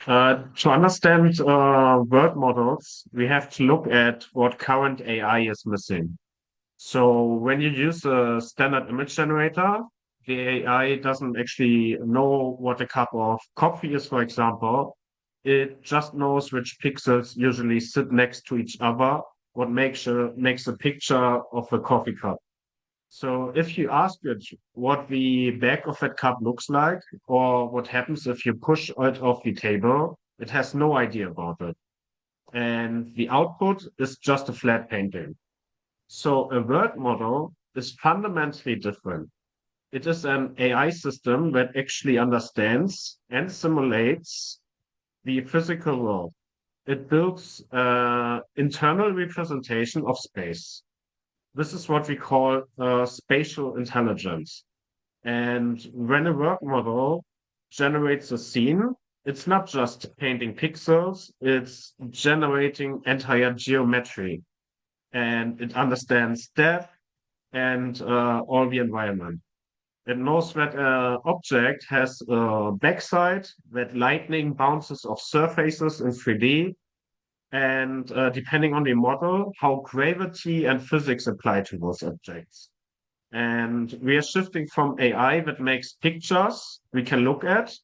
To understand word models, we have to look at what current AI is missing. So when you use a standard image generator, the AI doesn't actually know what a cup of coffee is, for example. It just knows which pixels usually sit next to each other, what makes a picture of a coffee cup. So if you ask it what the back of that cup looks like, or what happens if you push it off the table, it has no idea about it. And the output is just a flat painting. So a word model is fundamentally different. It is an AI system that actually understands and simulates the physical world. It builds internal representation of space. This is what we call spatial intelligence. And when a work model generates a scene, it's not just painting pixels, it's generating entire geometry. And it understands depth and all the environment. It knows that an object has a backside, that lightning bounces off surfaces in 3D, and depending on the model, how gravity and physics apply to those objects. And we are shifting from AI that makes pictures we can look at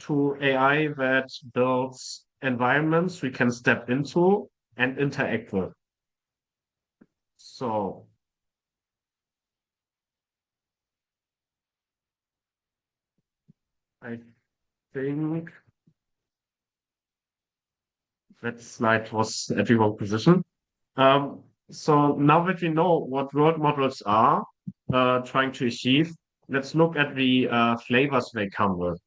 to AI that builds environments we can step into and interact with. So I think that slide was at the wrong position. So now that we know what world models are trying to achieve, let's look at the flavors they come with.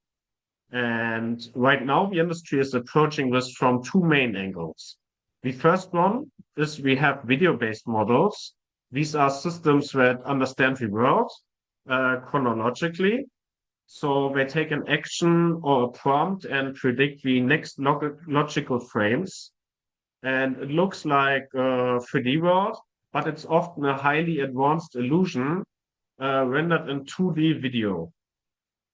And right now, the industry is approaching this from two main angles. The first one is we have video-based models. These are systems that understand the world chronologically. So they take an action or a prompt and predict the next logical frames. And it looks like a 3D world, but it's often a highly advanced illusion rendered in 2D video.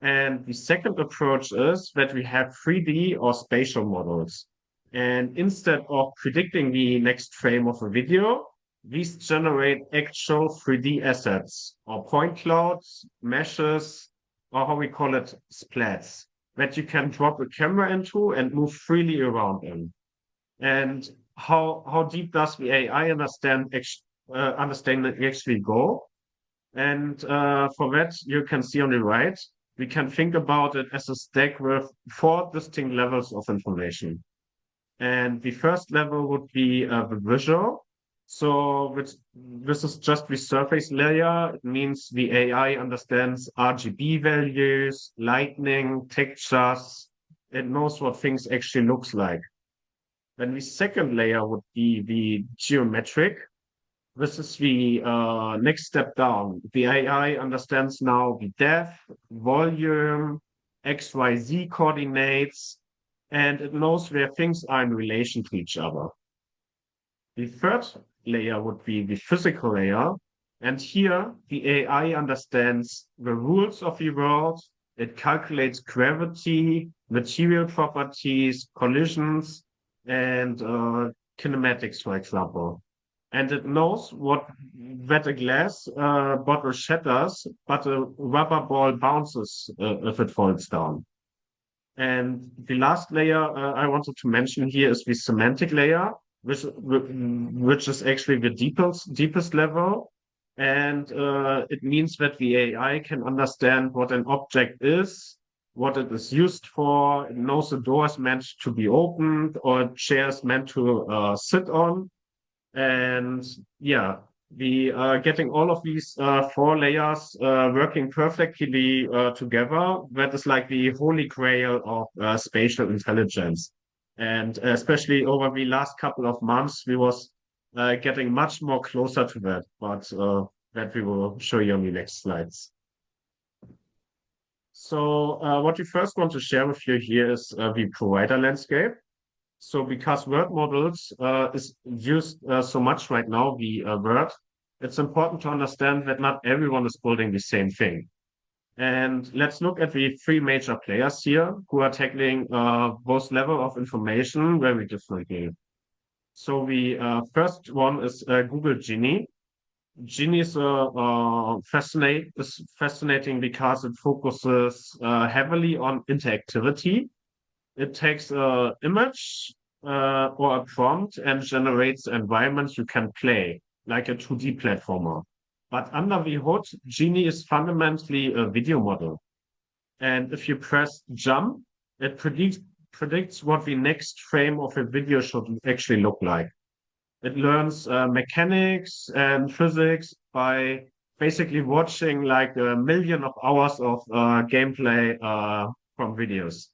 And the second approach is that we have 3D or spatial models. And instead of predicting the next frame of a video, these generate actual 3D assets or point clouds, meshes, or how we call it, splats, that you can drop a camera into and move freely around in. And how deep does the AI understanding actually go? And for that, you can see on the right, we can think about it as a stack with four distinct levels of information. And the first level would be the visual. So this is just the surface layer. It means the AI understands RGB values, lighting, textures. It knows what things actually looks like. Then the second layer would be the geometric. This is the next step down. The AI understands now the depth, volume, XYZ coordinates, and it knows where things are in relation to each other. The third layer would be the physical layer. And here the AI understands the rules of the world. It calculates gravity, material properties, collisions, and kinematics, for example. And it knows what that a glass bottle shatters, but a rubber ball bounces if it falls down. And the last layer I wanted to mention here is the semantic layer, which is actually the deepest level. And it means that the AI can understand what an object is, what it is used for. It knows a door is meant to be opened or a chair is meant to sit on. And yeah, we are getting all of these four layers working perfectly together. That is like the holy grail of spatial intelligence. And especially over the last couple of months, we was getting much more closer to that, but that we will show you on the next slides. So what we first want to share with you here is the provider landscape. So because word models is used so much right now, the word, it's important to understand that not everyone is building the same thing. And let's look at the three major players here who are tackling both level of information very differently. So the first one is Google Genie. Genie is fascinating because it focuses heavily on interactivity. It takes an image or a prompt and generates environments you can play, like a 2D platformer. But under the hood, Genie is fundamentally a video model. And if you press jump, it predicts what the next frame of a video should actually look like. It learns mechanics and physics by basically watching like a million of hours of gameplay from videos.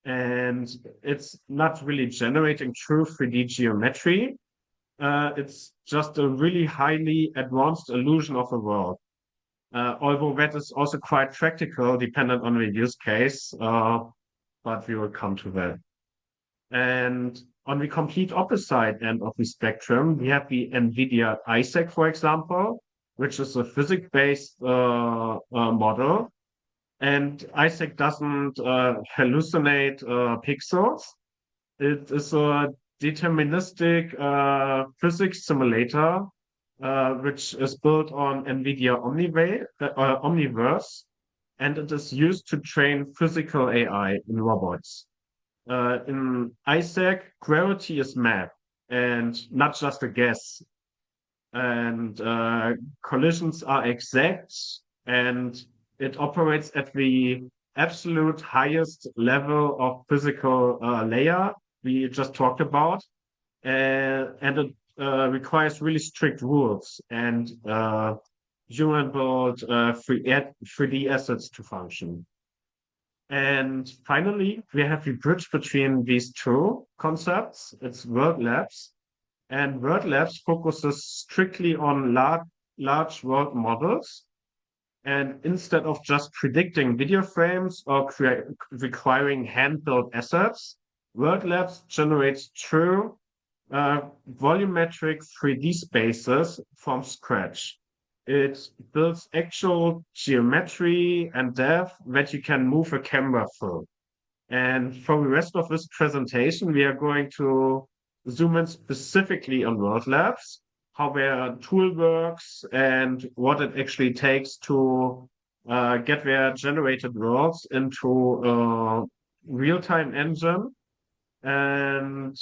And it's not really generating true 3D geometry. It's just a really highly advanced illusion of a world. Although that is also quite practical, dependent on the use case, but we will come to that. And on the complete opposite end of the spectrum, we have the NVIDIA Isaac, for example, which is a physics-based model. And Isaac doesn't hallucinate pixels. It is a deterministic physics simulator, which is built on NVIDIA Omniverse, and it is used to train physical AI in robots. In Isaac, gravity is math and not just a guess. And collisions are exact, and it operates at the absolute highest level of physical layer we just talked about. And it requires really strict rules and human-built 3D assets to function. And finally, we have the bridge between these two concepts. It's World Labs. And World Labs focuses strictly on large world models. And instead of just predicting video frames or requiring hand-built assets, World Labs generates true volumetric 3D spaces from scratch. It builds actual geometry and depth that you can move a camera through. And for the rest of this presentation, we are going to zoom in specifically on World Labs, how their tool works, and what it actually takes to get their generated worlds into a real-time engine. And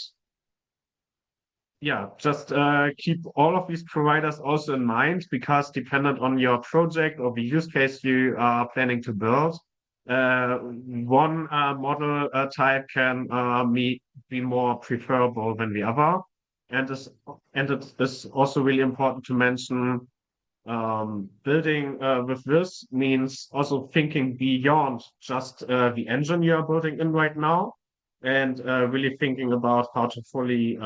yeah, just keep all of these providers also in mind because dependent on your project or the use case you are planning to build, one model type can be more preferable than the other. And it is also really important to mention building with this means also thinking beyond just the engine you are building in right now and really thinking about how to fully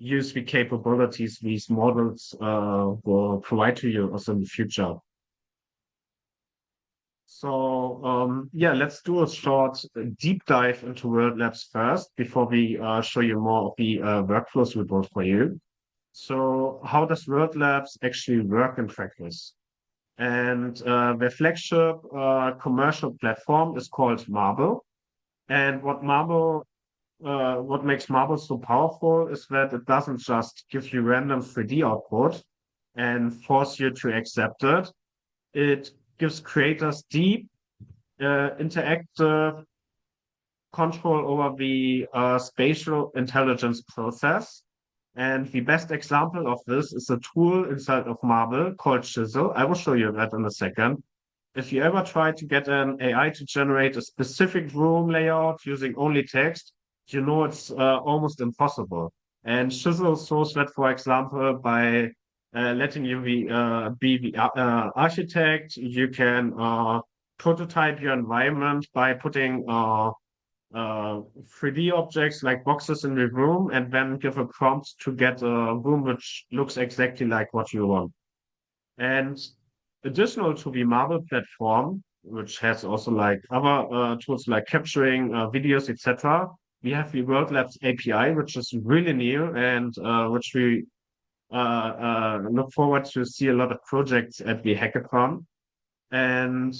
use the capabilities these models will provide to you also in the future. So yeah, let's do a short deep dive into World Labs first before we show you more of the workflows we built for you. So how does World Labs actually work in practice? And their flagship commercial platform is called Marble. And what makes Marble so powerful is that it doesn't just give you random 3D output and force you to accept it. It gives creators deep, interactive control over the spatial intelligence process. And the best example of this is a tool inside of Marble called Chisel. I will show you that in a second. If you ever try to get an AI to generate a specific room layout using only text, you know it's almost impossible. And Chisel solves that, for example, by letting you be the architect. You can prototype your environment by putting 3D objects like boxes in the room and then give a prompt to get a room which looks exactly like what you want. And additional to the Marble platform, which has also like other tools like capturing videos, etc., we have the World Labs API, which is really new and which we look forward to see a lot of projects at the hackathon. And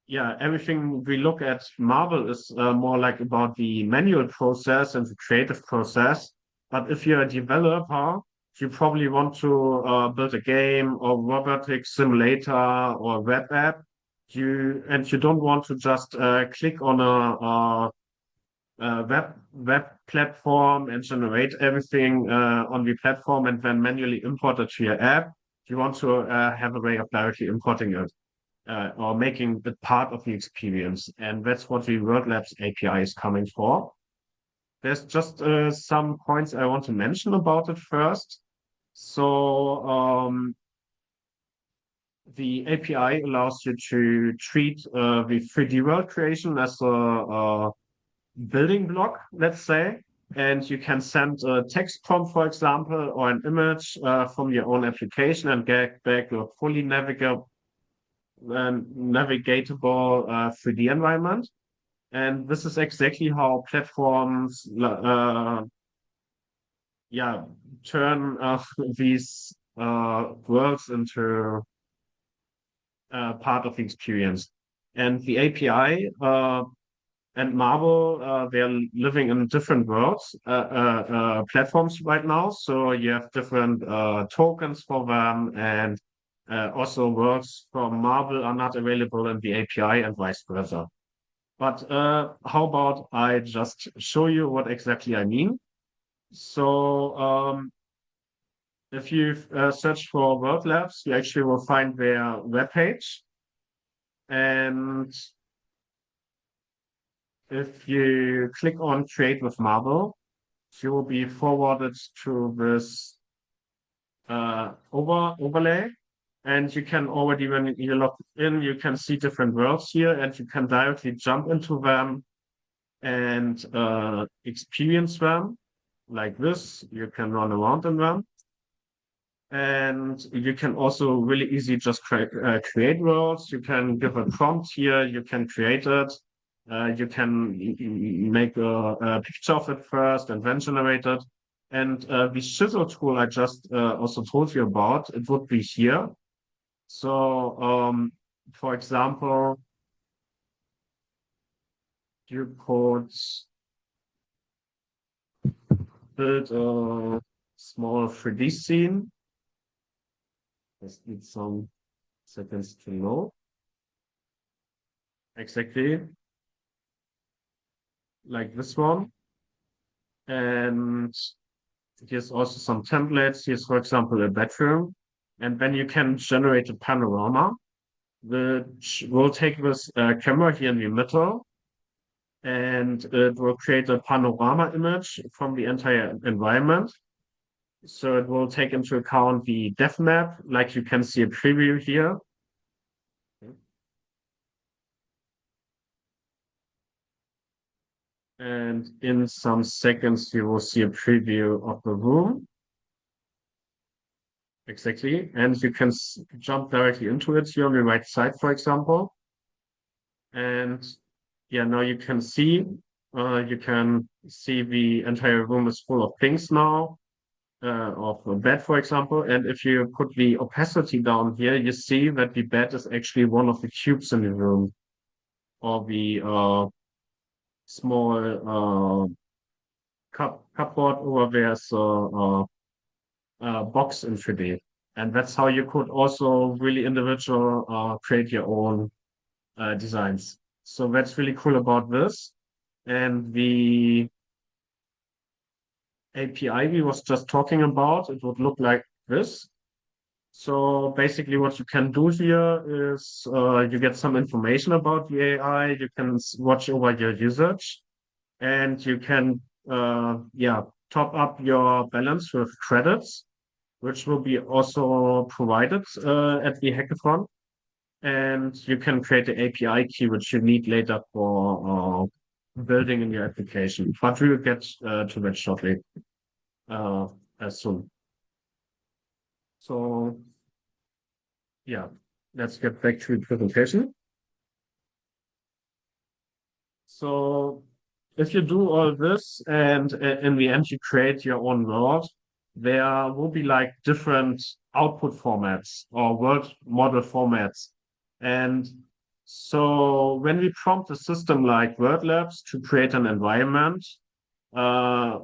yeah, everything we look at Marvel is more like about the manual process and the creative process. But if you're a developer, you probably want to build a game or robotic simulator or web app. You don't want to just click on a web platform and generate everything on the platform and then manually import it to your app. You want to have a way of directly importing it or making it part of the experience. And that's what the Word Labs API is coming for. There's just some points I want to mention about it first. So the API allows you to treat the 3D world creation as a building block, let's say, and you can send a text prompt, for example, or an image from your own application and get back a fully navigatable 3D environment. And this is exactly how platforms, yeah, turn these worlds into part of the experience. And the API and Marvel, they're living in different worlds, platforms right now. So you have different tokens for them, and also worlds from Marvel are not available in the API and vice versa. But how about I just show you what exactly I mean? So if you search for World Labs, you actually will find their webpage. And if you click on Create with Marvel, you will be forwarded to this overlay. And you can already, when you log in, you can see different worlds here and you can directly jump into them and experience them like this. You can run around in them. And you can also really easily just create worlds. You can give a prompt here. You can create it. You can make a picture of it first and then generate it. And the chisel tool I just also told you about, it would be here. So, for example, you could build a small 3D scene. Just need some seconds to load. Exactly like this one. And here's also some templates. Here's, for example, a bedroom. And then you can generate a panorama, which will take this camera here in the middle, and it will create a panorama image from the entire environment. So it will take into account the depth map, like you can see a preview here. And in some seconds, you will see a preview of the room. Exactly. And you can jump directly into it here on the right side, for example. And yeah, now you can see the entire room is full of things now, of a bed, for example. And if you put the opacity down here, you see that the bed is actually one of the cubes in the room, or the small cupboard over there's a box in 3D. And that's how you could also really individual create your own designs. So that's really cool about this. And the API we was just talking about, it would look like this. So basically what you can do here is you get some information about the AI, you can watch over your usage, and you can yeah, top up your balance with credits, which will be also provided at the hackathon. And you can create the API key, which you need later for building in your application. But we will get to that shortly, as soon. So yeah, let's get back to the presentation. So if you do all this and in the end you create your own world, there will be like different output formats or world model formats. And So when we prompt a system like Word Labs to create an environment, uh,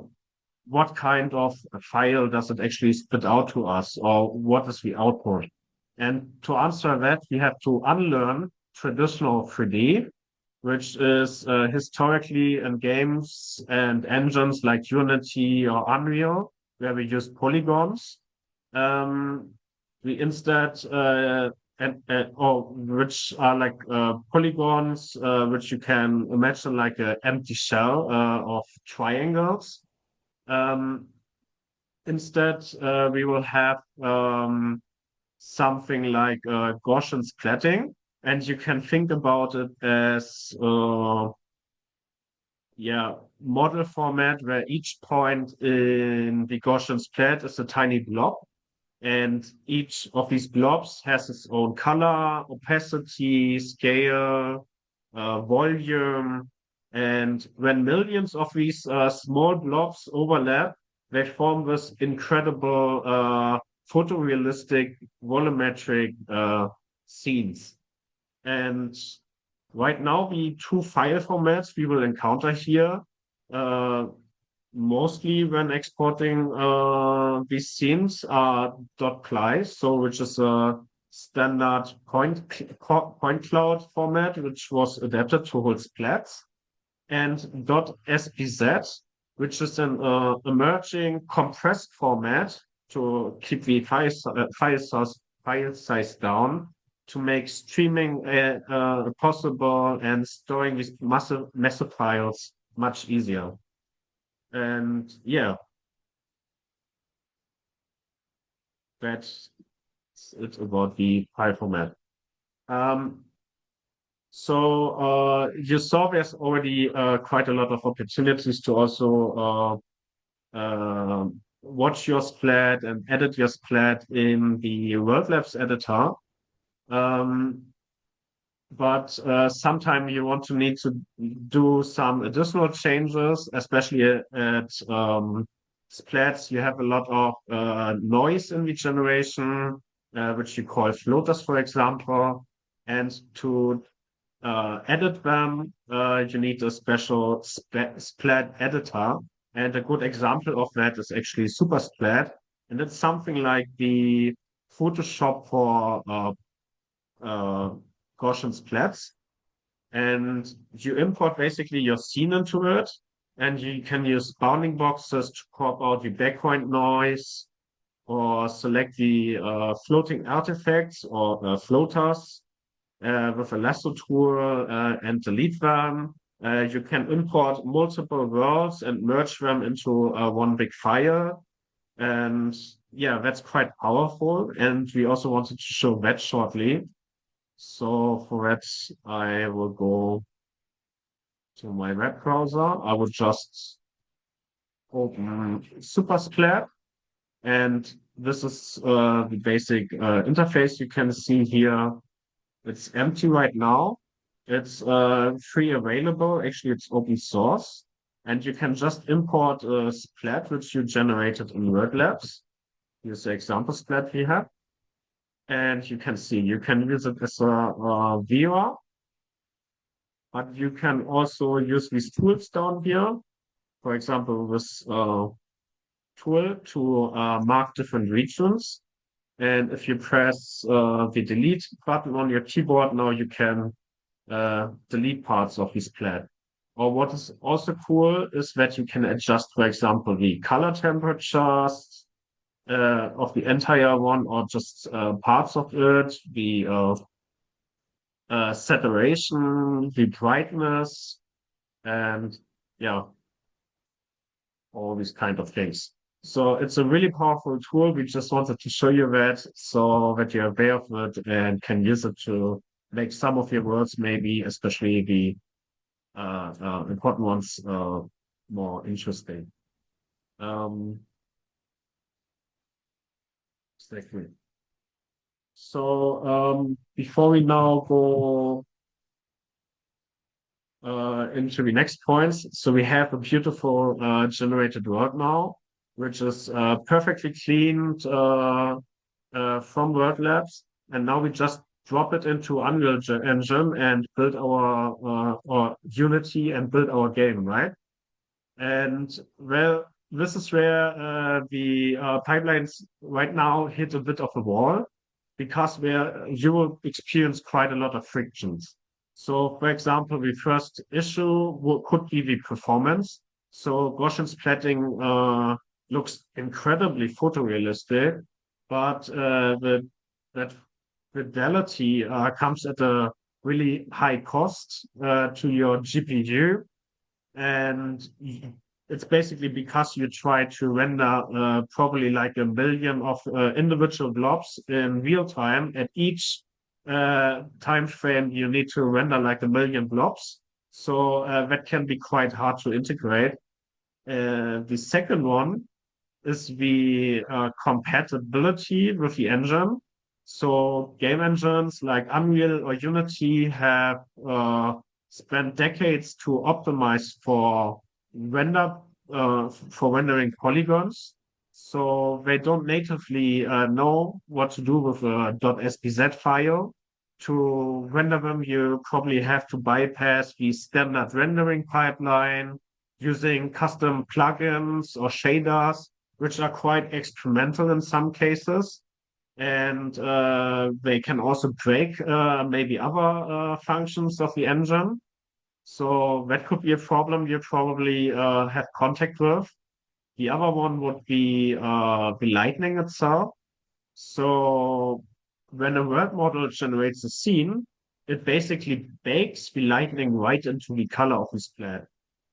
what kind of file does it actually spit out to us, or what is the output? And to answer that, we have to unlearn traditional 3D, which is historically in games and engines like Unity or Unreal, where we use polygons. Um, we instead or which are like polygons, which you can imagine like an empty shell of triangles. Um, Instead, we will have something like Gaussian splatting, and you can think about it as yeah, model format where each point in the Gaussian splat is a tiny blob, and each of these blobs has its own color, opacity, scale, volume. And when millions of these small blobs overlap, they form this incredible photorealistic volumetric scenes. And right now, the two file formats we will encounter here, uh, mostly when exporting these scenes, are .ply, so which is a standard point cloud format, which was adapted to hold splats, and .spz, which is an emerging compressed format to keep the file size down to make streaming possible and storing these massive files much easier. And yeah, that's it about the file format. Um, you saw there's already quite a lot of opportunities to also watch your splat and edit your splat in the World Labs editor. Um, but sometime you want to need to do some additional changes, especially at splats. You have a lot of noise in the generation, which you call floaters, for example. And to edit them, you need a special splat editor. And a good example of that is actually Super Splat. And it's something like the Photoshop for uh, Gaussian splats. And you import basically your scene into it. And you can use bounding boxes to crop out the background noise or select the floating artifacts or floaters with a lasso tool and delete them. You can import multiple worlds and merge them into one big file. And yeah, that's quite powerful. And we also wanted to show that shortly. So for that, I will go to my web browser. I will just open Supersplat. And this is the basic interface you can see here. It's empty right now. It's free available. Actually, it's open source. And you can just import a splat which you generated in Word Labs. Here's the example splat we have. And you can see you can use it as a viewer, but you can also use these tools down here. For example, this tool to mark different regions. And if you press the delete button on your keyboard, now you can delete parts of this plat. Or what is also cool is that you can adjust, for example, the color temperatures of the entire one or just parts of it, the saturation, the brightness, and yeah, all these kind of things. So it's a really powerful tool. We just wanted to show you that so that you're aware of it and can use it to make some of your words, maybe especially the important ones, more interesting. Um, exactly. So before we now go into the next points, so we have a beautiful generated world now, which is perfectly cleaned from Word Labs. And now we just drop it into Unreal Engine and build our or Unity and build our game, right? And well, this is where the pipelines right now hit a bit of a wall because where you will experience quite a lot of frictions. So, for example, the first issue could be the performance. So, Gaussian splatting looks incredibly photorealistic, but that fidelity comes at a really high cost to your GPU, and it's basically because you try to render probably like a million of individual blobs in real time. At each time frame, you need to render like a million blobs. So that can be quite hard to integrate. The second one is the compatibility with the engine. So game engines like Unreal or Unity have spent decades to optimize render for rendering polygons. So they don't natively know what to do with a .spz file. To render them, you probably have to bypass the standard rendering pipeline using custom plugins or shaders, which are quite experimental in some cases. And they can also break maybe other functions of the engine. So that could be a problem you probably have contact with. The other one would be the lightning itself. So when a word model generates a scene, it basically bakes the lightning right into the color of the splat.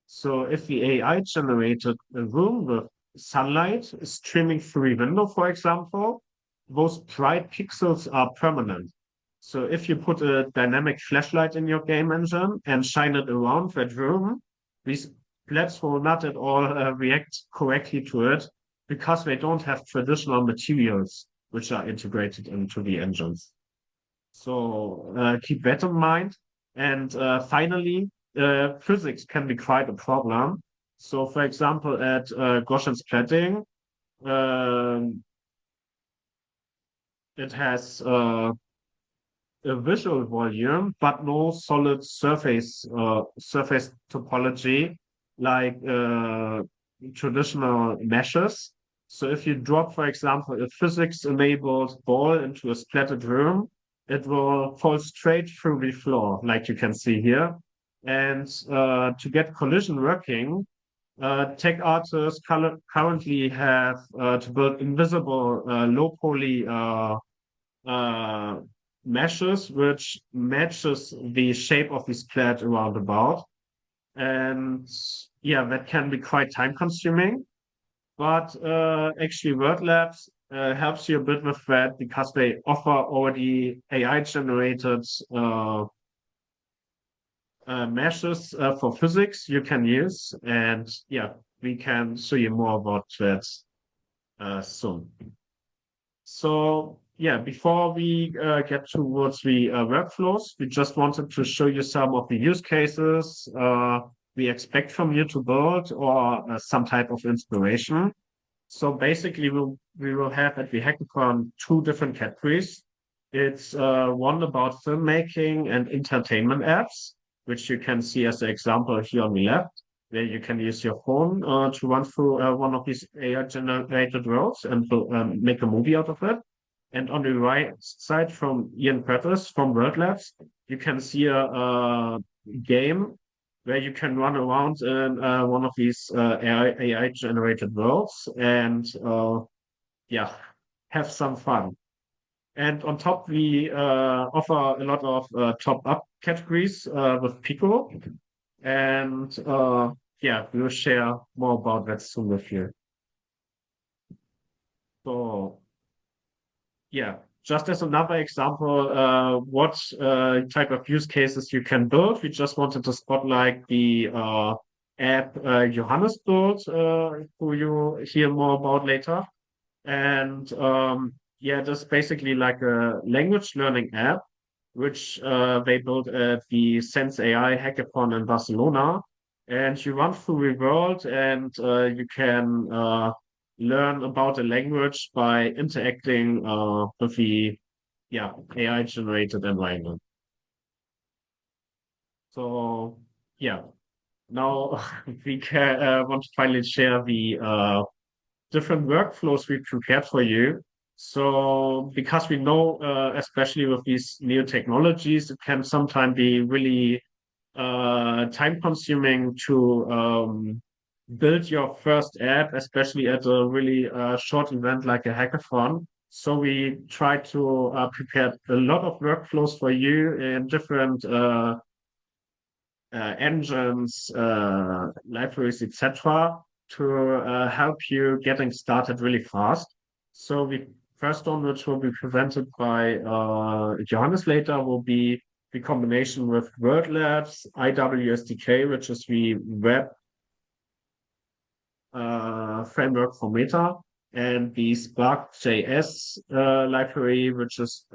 So if the AI generated a room with sunlight streaming through a window, for example, those bright pixels are permanent. So if you put a dynamic flashlight in your game engine and shine it around that room, these splats will not at all react correctly to it because they don't have traditional materials which are integrated into the engines. So keep that in mind. And finally, physics can be quite a problem. So, for example, at Gaussian splatting, um, it has a visual volume, but no solid surface topology like traditional meshes. So if you drop, for example, a physics-enabled ball into a splattered room, it will fall straight through the floor, like you can see here. And to get collision working, tech artists currently have to build invisible low poly uh, meshes which matches the shape of the splat around about. And yeah, that can be quite time consuming. But actually, Word Labs helps you a bit with that because they offer already AI generated meshes for physics you can use. And yeah, we can show you more about that soon. So yeah, before we get towards the workflows, we just wanted to show you some of the use cases we expect from you to build or some type of inspiration. So basically, we will have at the hackathon two different categories. It's one about filmmaking and entertainment apps, which you can see as an example here on the left, where you can use your phone to run through one of these AI-generated worlds and make a movie out of it. And on the right side from Ian Curtis from World Labs, you can see a game where you can run around in one of these AI generated worlds and yeah, have some fun. And on top, we offer a lot of top up categories with Pico. And yeah, we'll share more about that soon with you. So yeah, just as another example, what type of use cases you can build. We just wanted to spotlight the app Johannes built, who you hear more about later. And yeah, that's basically like a language learning app, which they built at the Sense AI hackathon in Barcelona. And you run through the world and you can learn about a language by interacting with the yeah, AI generated environment. So yeah, now we can want to finally share the different workflows we prepared for you. So because we know, especially with these new technologies, it can sometimes be really time consuming to build your first app, especially at a really short event like a hackathon. So we try to prepare a lot of workflows for you in different engines, libraries, etc., to help you getting started really fast. So the first one, which will be presented by Johannes later, will be the combination with WordLabs, IWSDK, which is the web framework for Meta, and the Spark.js library, which is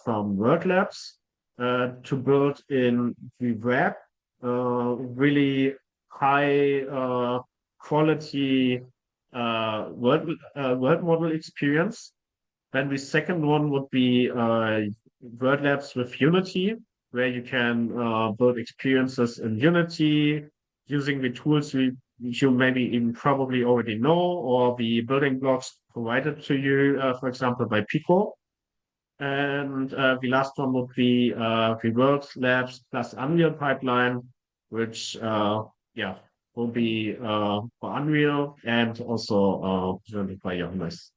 from WordLabs, to build in the web really high quality world model experience. Then the second one would be WordLabs with Unity, where you can build experiences in Unity using the tools you maybe even probably already know, or the building blocks provided to you, for example, by Pico. And the last one would be the World Labs plus Unreal pipeline, which yeah will be for Unreal and also presented by Johannes.